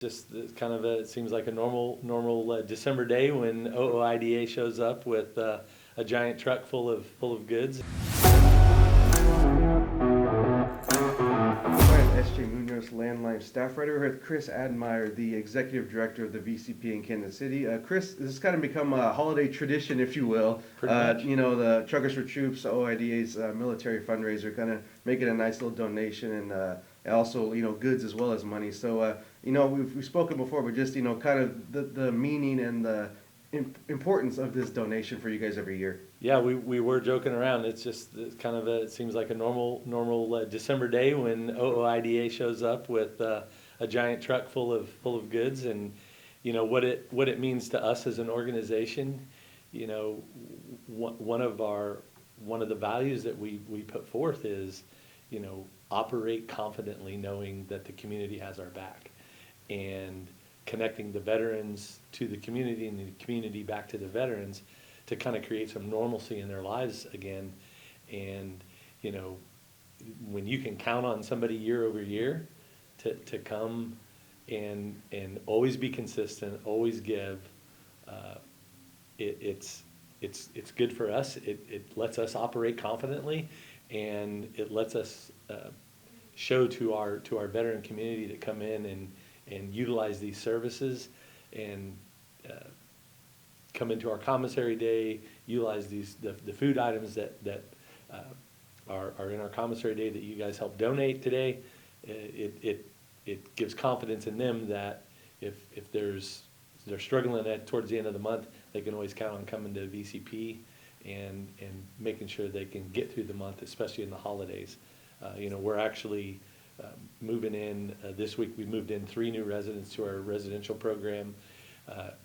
Just kind of it seems like a normal December day when OOIDA shows up with a giant truck full of goods. I'm S.J. Munoz, landline staff writer. We're with Chris Admire, the executive director of the VCP in Kansas City. Chris, this has kind of become a holiday tradition, if you will. Pretty much. The Truckers for Troops, OIDA's military fundraiser, kind of making a nice little donation and also, goods as well as money. So, we've spoken before, but just, kind of the meaning and the importance of this donation for you guys every year. Yeah, we were joking around. It's kind of it seems like a normal December day when OOIDA shows up with a giant truck full of goods, and what it means to us as an organization. One of the values that we put forth is, operate confidently knowing that the community has our back, and connecting the veterans to the community and the community back to the veterans to kind of create some normalcy in their lives again. And, when you can count on somebody year over year to come and always be consistent, always give, it's good for us. It lets us operate confidently, and it lets us show to our veteran community that come in and utilize these services and come into our commissary day, utilize the food items that are in our commissary day that you guys help donate today. It gives confidence in them that if they're struggling towards the end of the month, they can always count on coming to VCP and making sure they can get through the month, especially in the holidays. We're actually moving in this week. We moved in 3 new residents to our residential program.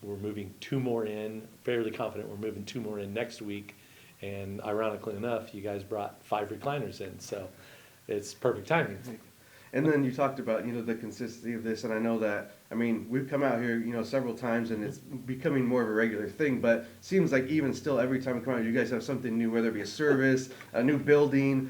We're moving 2 more in. Fairly confident we're moving 2 more in next week. And ironically enough, you guys brought 5 recliners in, so it's perfect timing. And then you talked about, the consistency of this, and I know that, we've come out here, several times, and it's becoming more of a regular thing, but seems like even still, every time we come out, you guys have something new, whether it be a service, a new building,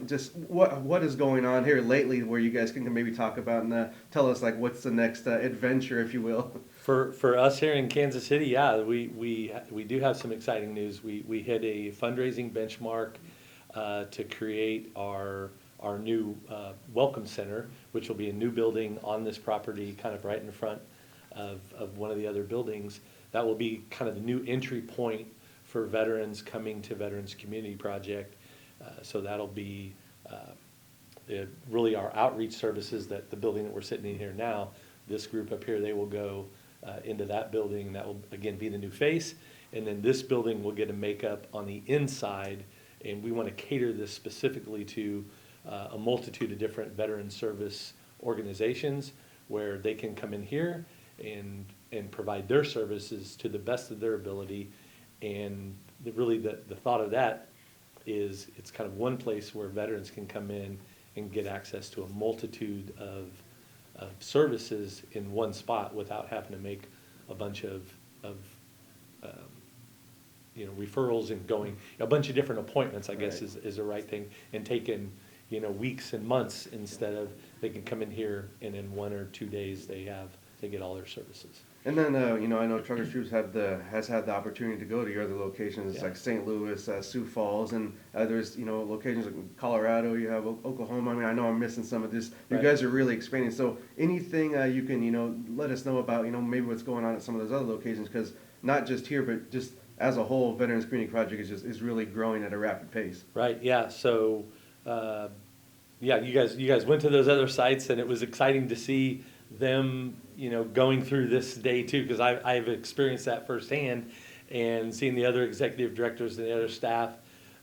just what is going on here lately where you guys can maybe talk about and tell us, what's the next adventure, if you will. For us here in Kansas City, yeah, we do have some exciting news. We hit a fundraising benchmark to create our new welcome center, which will be a new building on this property, kind of right in front of one of the other buildings. That will be kind of the new entry point for veterans coming to Veterans Community Project. So that'll be really our outreach services, that the building that we're sitting in here now, this group up here, they will go into that building. That will, again, be the new face. And then this building will get a makeup on the inside, and we want to cater this specifically to a multitude of different veteran service organizations where they can come in here and provide their services to the best of their ability. And the thought of that is it's kind of one place where veterans can come in and get access to a multitude of services in one spot without having to make a bunch of referrals and going a bunch of different appointments, I guess, Right. is the right thing, and taking weeks and months, instead of they can come in here and in 1 or 2 days they get all their services. And then, I know Truckers Troops has had the opportunity to go to your other locations, Yeah. like St. Louis, Sioux Falls, and there's, locations like Colorado, you have Oklahoma. I know I'm missing some of this. You Right. guys are really expanding. So anything you can, let us know about, maybe what's going on at some of those other locations, because not just here, but just as a whole, Veterans Community Project is really growing at a rapid pace. Right, yeah, so, you guys went to those other sites, and it was exciting to see them, going through this day too, because I've experienced that firsthand, and seeing the other executive directors and the other staff,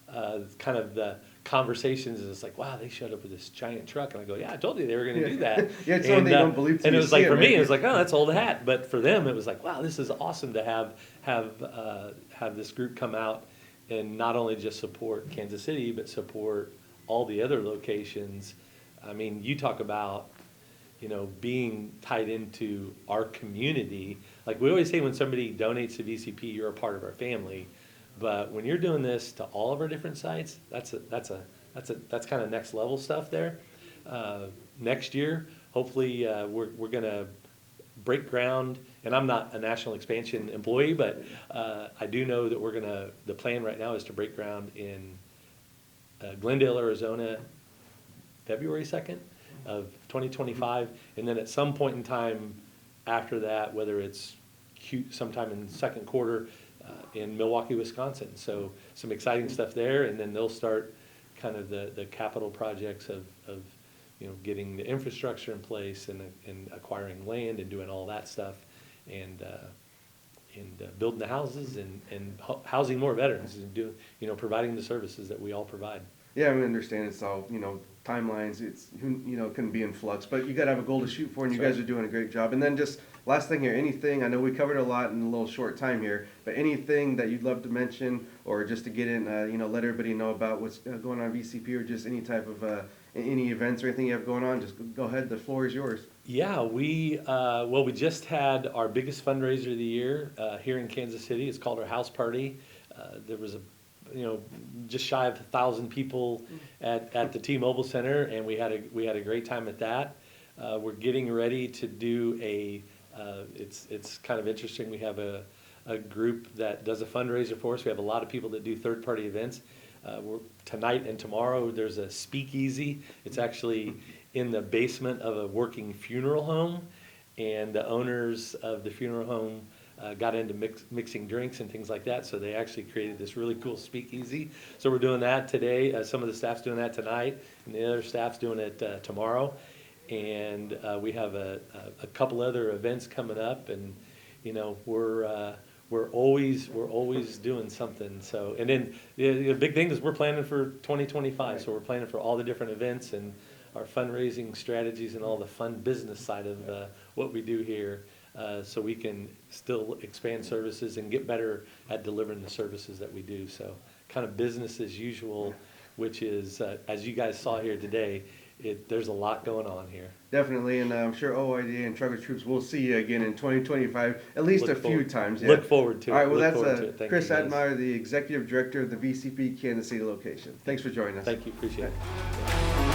kind of the conversations, is like, wow, they showed up with this giant truck, and I go, yeah, I told you they were going to do that. Yeah, it's something they don't believe till and it you was see like, it, for me, right? it was like, oh, that's old hat, but for them, it was like, wow, this is awesome to have this group come out and not only just support Kansas City, but support all the other locations. You talk about, being tied into our community. Like we always say, when somebody donates to VCP, you're a part of our family. But when you're doing this to all of our different sites, that's kind of next level stuff there. Next year, hopefully, we're gonna break ground, and I'm not a national expansion employee, but I do know that the plan right now is to break ground in Glendale, Arizona, February 2nd of 2025, and then at some point in time after that, whether it's sometime in the second quarter, in Milwaukee, Wisconsin. So some exciting stuff there, and then they'll start kind of the capital projects of getting the infrastructure in place and acquiring land and doing all that stuff, and building the houses and housing more veterans and providing the services that we all provide. Yeah, I understand it's all, timelines, it's, can be in flux, but you gotta have a goal to shoot for, and you guys are doing a great job. And then just last thing here, anything, I know we covered a lot in a little short time here, but anything that you'd love to mention, or just to get in, let everybody know about what's going on at VCP, or just any type of, any events or anything you have going on, just go ahead, the floor is yours. Yeah, we just had our biggest fundraiser of the year here in Kansas City. It's called our house party. There was just shy of 1,000 people at the T-Mobile Center, and we had a great time at that. We're getting ready to do it's kind of interesting. We have a group that does a fundraiser for us. We have a lot of people that do third-party events. Tonight and tomorrow there's a speakeasy. It's actually in the basement of a working funeral home, and the owners of the funeral home got into mixing drinks and things like that, so they actually created this really cool speakeasy. So we're doing that today. Some of the staff's doing that tonight, and the other staff's doing it tomorrow. And we have a couple other events coming up, and we're always doing something. So, and then the big thing is we're planning for 2025. So we're planning for all the different events and our fundraising strategies and all the fun business side of what we do here, so we can still expand services and get better at delivering the services that we do. So kind of business as usual, which is, as you guys saw here today, there's a lot going on here. Definitely, and I'm sure OIDA and Trucker Troops will see you again in 2025, at least a few times. Yeah. Look forward to it. All right, well, that's Chris Admeyer, the Executive Director of the VCP Kansas City location. Thanks for joining us. Thank you, appreciate it.